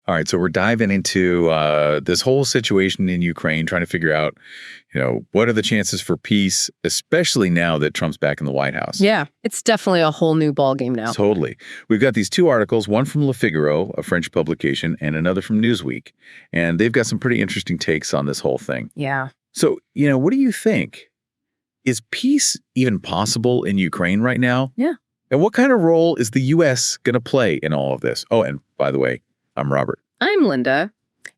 All right, so we're diving into this whole situation in Ukraine, trying to figure out, what are the chances for peace, especially now that Trump's back in the White House. Yeah, it's definitely a whole new ballgame now. Totally. We've got these two articles, one from Figaro, a French publication, and another from Newsweek. And they've got some pretty interesting takes on this whole thing. Yeah. So, what do you think? Is peace even possible in Ukraine right now? Yeah. And what kind of role is the U.S. going to play in all of this? Oh, and by the way, I'm Robert. I'm Linda.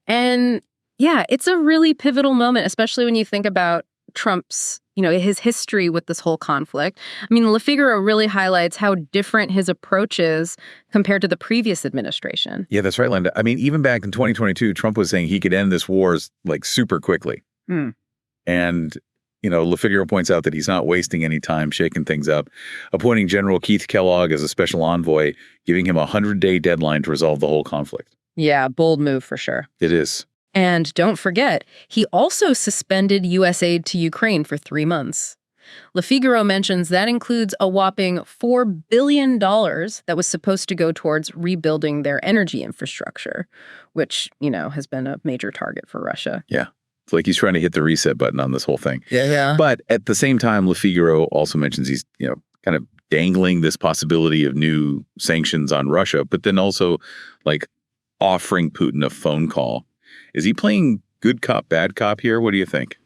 And yeah, it's a really pivotal moment, especially when you think about Trump's, his history with this whole conflict. I mean, Figaro really highlights how different his approach is compared to the previous administration. Yeah, that's right, Linda. I mean, even back in 2022, Trump was saying he could end this war like super quickly. And Figaro points out that he's not wasting any time shaking things up, appointing General Keith Kellogg as a special envoy, giving him a 100-day deadline to resolve the whole conflict. Yeah, bold move for sure. It is. And don't forget, he also suspended U.S. aid to Ukraine for 3 months. Figaro mentions that includes a whopping $4 billion that was supposed to go towards rebuilding their energy infrastructure, which, has been a major target for Russia. Yeah. It's like he's trying to hit the reset button on this whole thing. Yeah. But at the same time, Figaro also mentions he's, kind of dangling this possibility of new sanctions on Russia, but then also like offering Putin a phone call. Is he playing good cop, bad cop here? What do you think?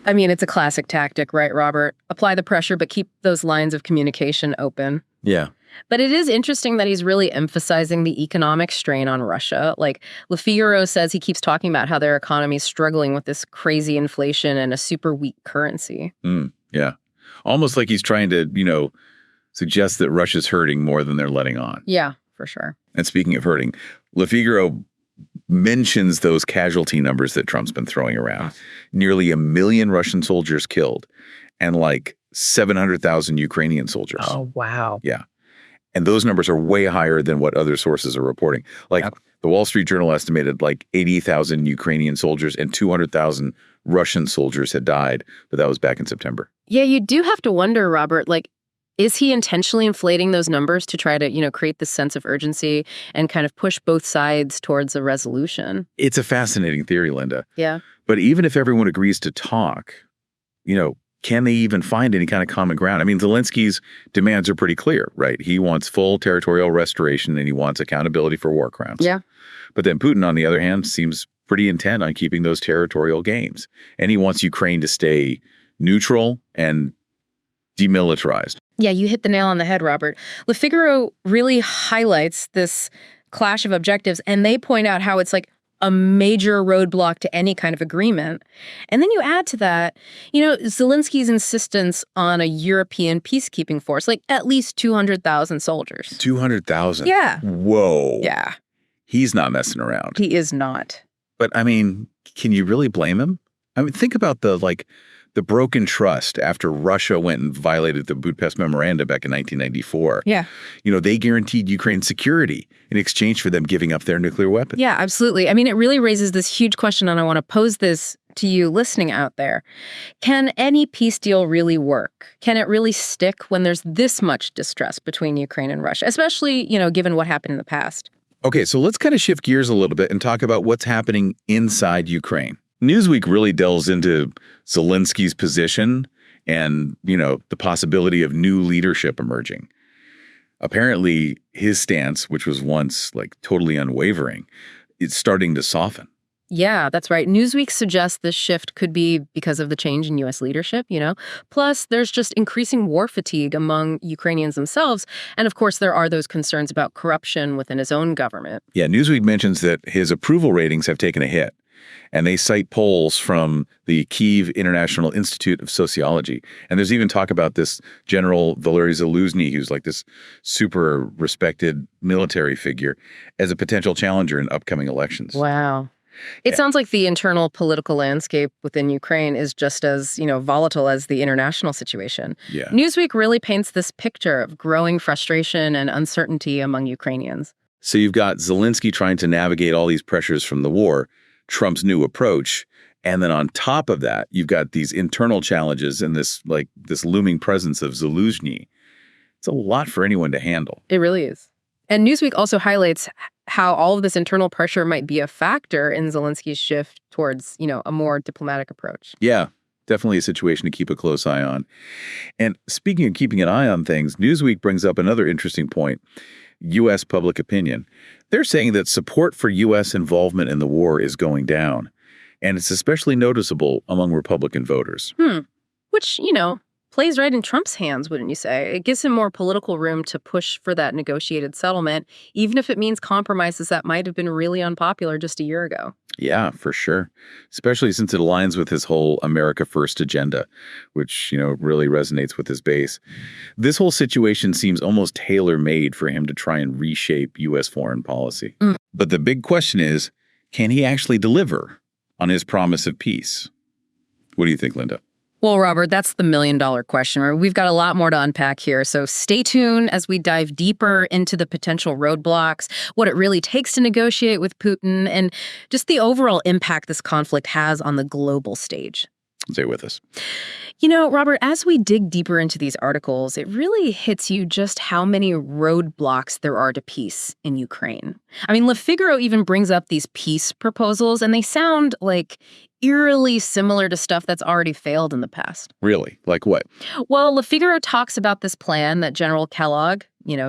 I mean, it's a classic tactic, right, Robert? Apply the pressure, but keep those lines of communication open. Yeah. But it is interesting that he's really emphasizing the economic strain on Russia. Like, Figaro says he keeps talking about how their economy is struggling with this crazy inflation and a super weak currency. Yeah. Almost like he's trying to, suggest that Russia's hurting more than they're letting on. Yeah, for sure. And speaking of hurting, Figaro mentions those casualty numbers that Trump's been throwing around. Nearly 1 million Russian soldiers killed and like 700,000 Ukrainian soldiers. Oh, wow. Yeah. And those numbers are way higher than what other sources are reporting. Like the Wall Street Journal estimated like 80,000 Ukrainian soldiers and 200,000 Russian soldiers had died, but that was back in September. Yeah, you do have to wonder, Robert, like, is he intentionally inflating those numbers to try to, create this sense of urgency and kind of push both sides towards a resolution? It's a fascinating theory, Linda. Yeah. But even if everyone agrees to talk, can they even find any kind of common ground? I mean, Zelensky's demands are pretty clear, right? He wants full territorial restoration and he wants accountability for war crimes. Yeah. But then Putin, on the other hand, seems pretty intent on keeping those territorial gains. And he wants Ukraine to stay neutral and demilitarized. Yeah, you hit the nail on the head, Robert. Figaro really highlights this clash of objectives, and they point out how it's like a major roadblock to any kind of agreement. And then you add to that, Zelensky's insistence on a European peacekeeping force, like at least 200,000 soldiers. 200,000? Yeah. Whoa. Yeah. He's not messing around. He is not. But I mean, can you really blame him? I mean, think about the broken trust after Russia went and violated the Budapest Memorandum back in 1994. Yeah. They guaranteed Ukraine security in exchange for them giving up their nuclear weapons. Yeah, absolutely. I mean, it really raises this huge question, and I want to pose this to you listening out there. Can any peace deal really work? Can it really stick when there's this much distrust between Ukraine and Russia, especially, given what happened in the past? Okay, so let's kind of shift gears a little bit and talk about what's happening inside Ukraine. Newsweek really delves into Zelensky's position and, the possibility of new leadership emerging. Apparently, his stance, which was once like totally unwavering, it's starting to soften. Yeah, that's right. Newsweek suggests this shift could be because of the change in U.S. leadership, Plus, there's just increasing war fatigue among Ukrainians themselves. And of course, there are those concerns about corruption within his own government. Yeah, Newsweek mentions that his approval ratings have taken a hit. And they cite polls from the Kyiv International Institute of Sociology. And there's even talk about this General Valery Zaluzny, who's like this super respected military figure, as a potential challenger in upcoming elections. Wow. It sounds like the internal political landscape within Ukraine is just as, volatile as the international situation. Yeah. Newsweek really paints this picture of growing frustration and uncertainty among Ukrainians. So you've got Zelensky trying to navigate all these pressures from the war, Trump's new approach, and then on top of that, you've got these internal challenges and this looming presence of Zaluzny. It's a lot for anyone to handle. It really is. And Newsweek also highlights how all of this internal pressure might be a factor in Zelensky's shift towards, a more diplomatic approach. Yeah, definitely a situation to keep a close eye on. And speaking of keeping an eye on things, Newsweek brings up another interesting point. U.S. public opinion. They're saying that support for U.S. involvement in the war is going down, and it's especially noticeable among Republican voters. Which, plays right in Trump's hands, wouldn't you say? It gives him more political room to push for that negotiated settlement, even if it means compromises that might have been really unpopular just a year ago. Yeah, for sure. Especially since it aligns with his whole America First agenda, which, really resonates with his base. This whole situation seems almost tailor-made for him to try and reshape U.S. foreign policy. But the big question is, can he actually deliver on his promise of peace? What do you think, Linda? Well, Robert, that's the million-dollar question. We've got a lot more to unpack here, so stay tuned as we dive deeper into the potential roadblocks, what it really takes to negotiate with Putin, and just the overall impact this conflict has on the global stage. Stay with us. Robert, as we dig deeper into these articles, it really hits you just how many roadblocks there are to peace in Ukraine. I mean, Le Figaro even brings up these peace proposals, and they sound like eerily similar to stuff that's already failed in the past. Really? Like what? Well, Le Figaro talks about this plan that General Kellogg,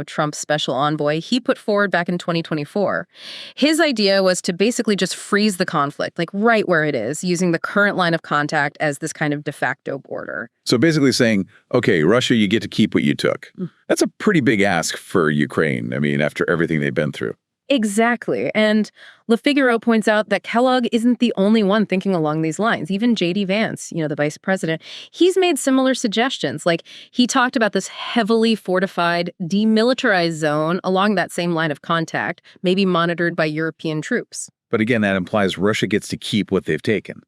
Trump's special envoy, he put forward back in 2024. His idea was to basically just freeze the conflict, like right where it is, using the current line of contact as this kind of de facto border. So basically saying, okay, Russia, you get to keep what you took. That's a pretty big ask for Ukraine. I mean, after everything they've been through. Exactly. And Le Figaro points out that Kellogg isn't the only one thinking along these lines. Even J.D. Vance, the vice president, he's made similar suggestions. Like, he talked about this heavily fortified, demilitarized zone along that same line of contact, maybe monitored by European troops. But again, that implies Russia gets to keep what they've taken.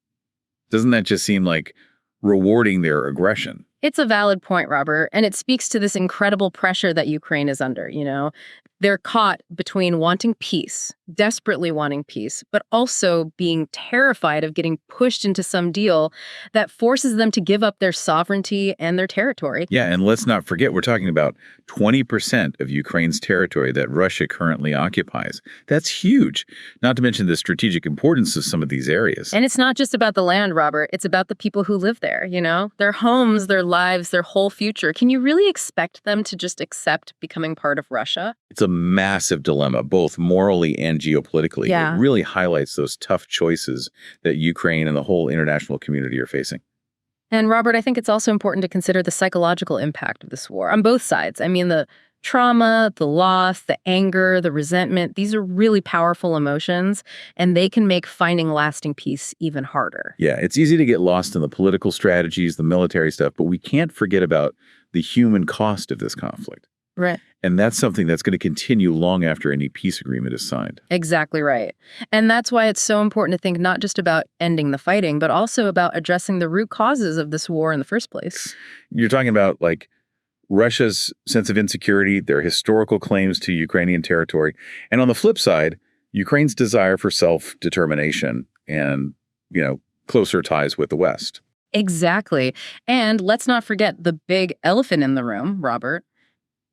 Doesn't that just seem like rewarding their aggression? It's a valid point, Robert, and it speaks to this incredible pressure that Ukraine is under, They're caught between wanting peace, desperately wanting peace, but also being terrified of getting pushed into some deal that forces them to give up their sovereignty and their territory. Yeah, and let's not forget, we're talking about 20% of Ukraine's territory that Russia currently occupies. That's huge, not to mention the strategic importance of some of these areas. And it's not just about the land, Robert. It's about the people who live there, Their homes, their lives, their whole future. Can you really expect them to just accept becoming part of Russia? It's a massive dilemma, both morally and geopolitically. Yeah. It really highlights those tough choices that Ukraine and the whole international community are facing. And Robert, I think it's also important to consider the psychological impact of this war on both sides. I mean, the trauma, the loss, the anger, the resentment, these are really powerful emotions, and they can make finding lasting peace even harder. Yeah, it's easy to get lost in the political strategies, the military stuff, but we can't forget about the human cost of this conflict. Right. And that's something that's going to continue long after any peace agreement is signed. Exactly right. And that's why it's so important to think not just about ending the fighting, but also about addressing the root causes of this war in the first place. You're talking about like Russia's sense of insecurity, their historical claims to Ukrainian territory, and on the flip side, Ukraine's desire for self-determination and, closer ties with the West. Exactly. And let's not forget the big elephant in the room, Robert.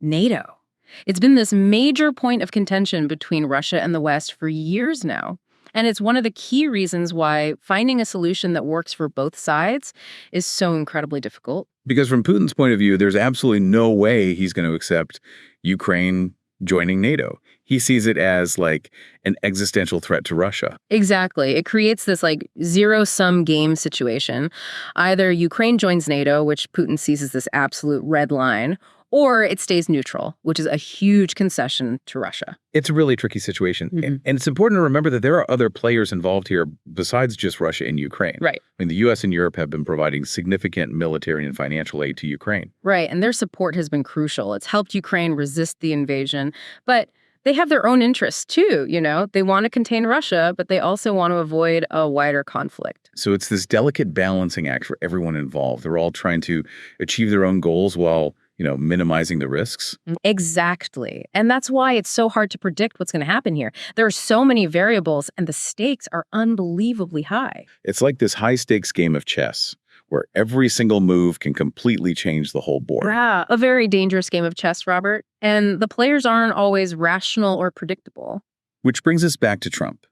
NATO. It's been this major point of contention between Russia and the West for years now. And it's one of the key reasons why finding a solution that works for both sides is so incredibly difficult. Because from Putin's point of view, there's absolutely no way he's going to accept Ukraine joining NATO. He sees it as like an existential threat to Russia. Exactly. It creates this like zero-sum game situation. Either Ukraine joins NATO, which Putin sees as this absolute red line, or it stays neutral, which is a huge concession to Russia. It's a really tricky situation. And it's important to remember that there are other players involved here besides just Russia and Ukraine. Right. I mean, the U.S. and Europe have been providing significant military and financial aid to Ukraine. Right. And their support has been crucial. It's helped Ukraine resist the invasion. But they have their own interests, too. They want to contain Russia, but they also want to avoid a wider conflict. So it's this delicate balancing act for everyone involved. They're all trying to achieve their own goals while minimizing the risks. Exactly. And that's why it's so hard to predict what's going to happen here. There are so many variables and the stakes are unbelievably high. It's like this high stakes game of chess where every single move can completely change the whole board. Yeah, a very dangerous game of chess, Robert. And the players aren't always rational or predictable. Which brings us back to Trump.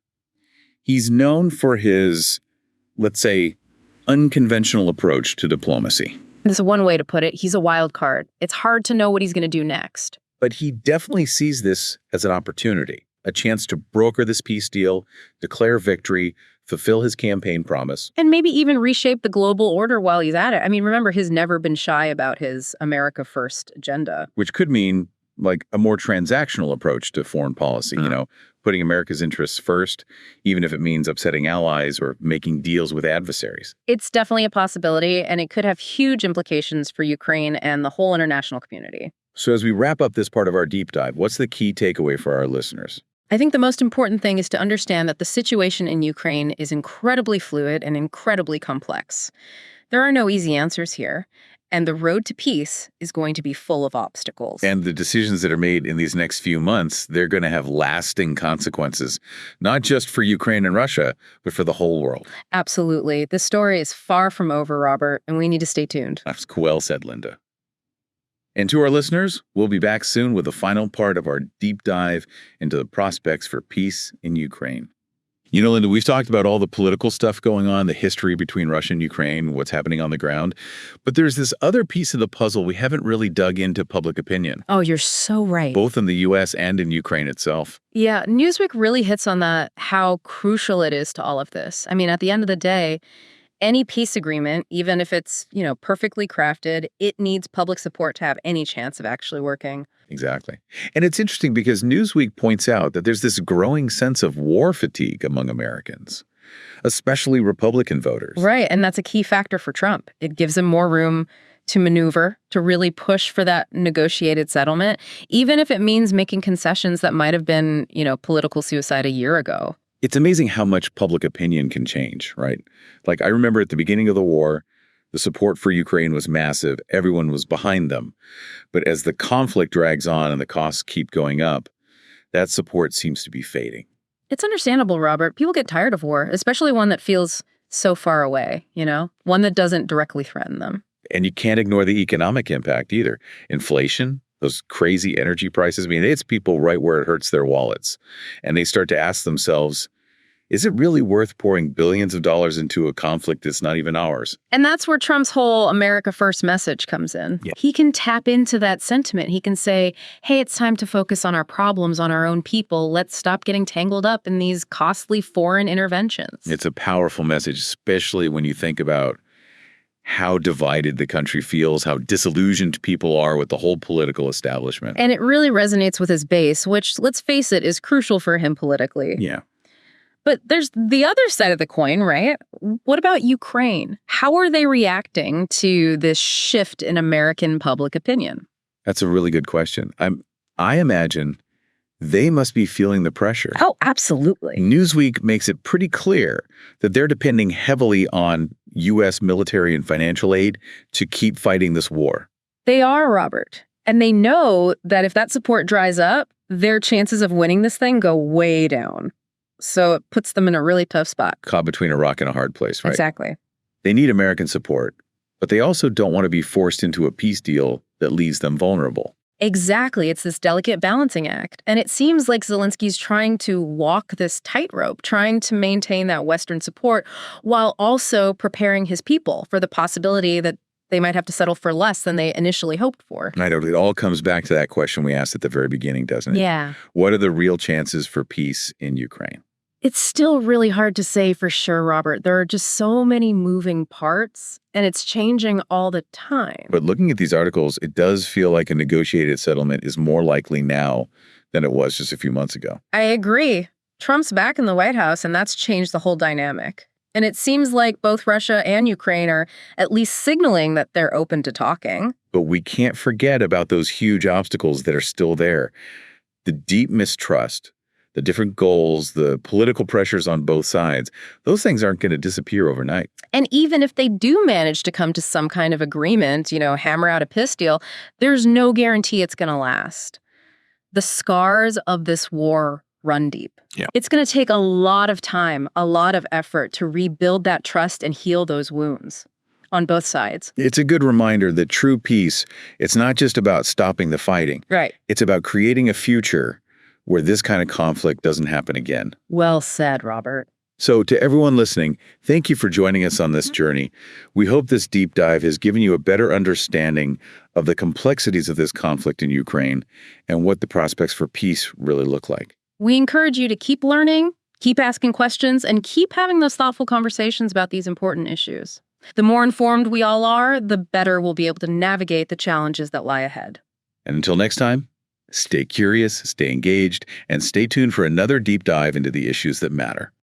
He's known for his, let's say, unconventional approach to diplomacy. This is one way to put it. He's a wild card. It's hard to know what he's going to do next. But he definitely sees this as an opportunity, a chance to broker this peace deal, declare victory, fulfill his campaign promise. And maybe even reshape the global order while he's at it. I mean, remember, he's never been shy about his America First agenda. Which could mean like a more transactional approach to foreign policy, putting America's interests first, even if it means upsetting allies or making deals with adversaries. It's definitely a possibility, and it could have huge implications for Ukraine and the whole international community. So as we wrap up this part of our deep dive, what's the key takeaway for our listeners? I think the most important thing is to understand that the situation in Ukraine is incredibly fluid and incredibly complex. There are no easy answers here, and the road to peace is going to be full of obstacles. And the decisions that are made in these next few months, they're going to have lasting consequences, not just for Ukraine and Russia, but for the whole world. Absolutely. This story is far from over, Robert, and we need to stay tuned. That's well said, Linda. And to our listeners, we'll be back soon with the final part of our deep dive into the prospects for peace in Ukraine. You know, Linda, we've talked about all the political stuff going on, the history between Russia and Ukraine, what's happening on the ground. But there's this other piece of the puzzle we haven't really dug into public opinion. Oh, you're so right. Both in the U.S. and in Ukraine itself. Yeah, Newsweek really hits on that, how crucial it is to all of this. I mean, at the end of the day, any peace agreement, even if it's, perfectly crafted, it needs public support to have any chance of actually working. Exactly. And it's interesting because Newsweek points out that there's this growing sense of war fatigue among Americans, especially Republican voters. Right. And that's a key factor for Trump. It gives him more room to maneuver, to really push for that negotiated settlement, even if it means making concessions that might have been, political suicide a year ago. It's amazing how much public opinion can change, right? Like I remember at the beginning of the war, the support for Ukraine was massive. Everyone was behind them. But as the conflict drags on and the costs keep going up, that support seems to be fading. It's understandable, Robert. People get tired of war, especially one that feels so far away, one that doesn't directly threaten them. And you can't ignore the economic impact either. Inflation, those crazy energy prices, I mean, it's people right where it hurts their wallets. And they start to ask themselves, is it really worth pouring billions of dollars into a conflict that's not even ours? And that's where Trump's whole America First message comes in. Yeah. He can tap into that sentiment. He can say, hey, it's time to focus on our problems, on our own people. Let's stop getting tangled up in these costly foreign interventions. It's a powerful message, especially when you think about how divided the country feels, how disillusioned people are with the whole political establishment. And it really resonates with his base, which, let's face it, is crucial for him politically. Yeah. But there's the other side of the coin, right? What about Ukraine? How are they reacting to this shift in American public opinion? That's a really good question. I imagine they must be feeling the pressure. Oh, absolutely. Newsweek makes it pretty clear that they're depending heavily on U.S. military and financial aid to keep fighting this war. They are, Robert. And they know that if that support dries up, their chances of winning this thing go way down. So it puts them in a really tough spot. Caught between a rock and a hard place, right? Exactly. They need American support, but they also don't want to be forced into a peace deal that leaves them vulnerable. Exactly. It's this delicate balancing act. And it seems like Zelensky's trying to walk this tightrope, trying to maintain that Western support while also preparing his people for the possibility that they might have to settle for less than they initially hoped for. I know. It all comes back to that question we asked at the very beginning, doesn't it? Yeah. What are the real chances for peace in Ukraine? It's still really hard to say for sure, Robert. There are just so many moving parts, and it's changing all the time. But looking at these articles, it does feel like a negotiated settlement is more likely now than it was just a few months ago. I agree. Trump's back in the White House, and that's changed the whole dynamic. And it seems like both Russia and Ukraine are at least signaling that they're open to talking. But we can't forget about those huge obstacles that are still there. The deep mistrust, the different goals, the political pressures on both sides, those things aren't going to disappear overnight. And even if they do manage to come to some kind of agreement, hammer out a peace deal, there's no guarantee it's going to last. The scars of this war run deep. Yeah. It's going to take a lot of time, a lot of effort to rebuild that trust and heal those wounds on both sides. It's a good reminder that true peace, it's not just about stopping the fighting. Right. It's about creating a future where this kind of conflict doesn't happen again. Well said, Robert. So to everyone listening, thank you for joining us on this journey. We hope this deep dive has given you a better understanding of the complexities of this conflict in Ukraine and what the prospects for peace really look like. We encourage you to keep learning, keep asking questions, and keep having those thoughtful conversations about these important issues. The more informed we all are, the better we'll be able to navigate the challenges that lie ahead. And until next time, stay curious, stay engaged, and stay tuned for another deep dive into the issues that matter.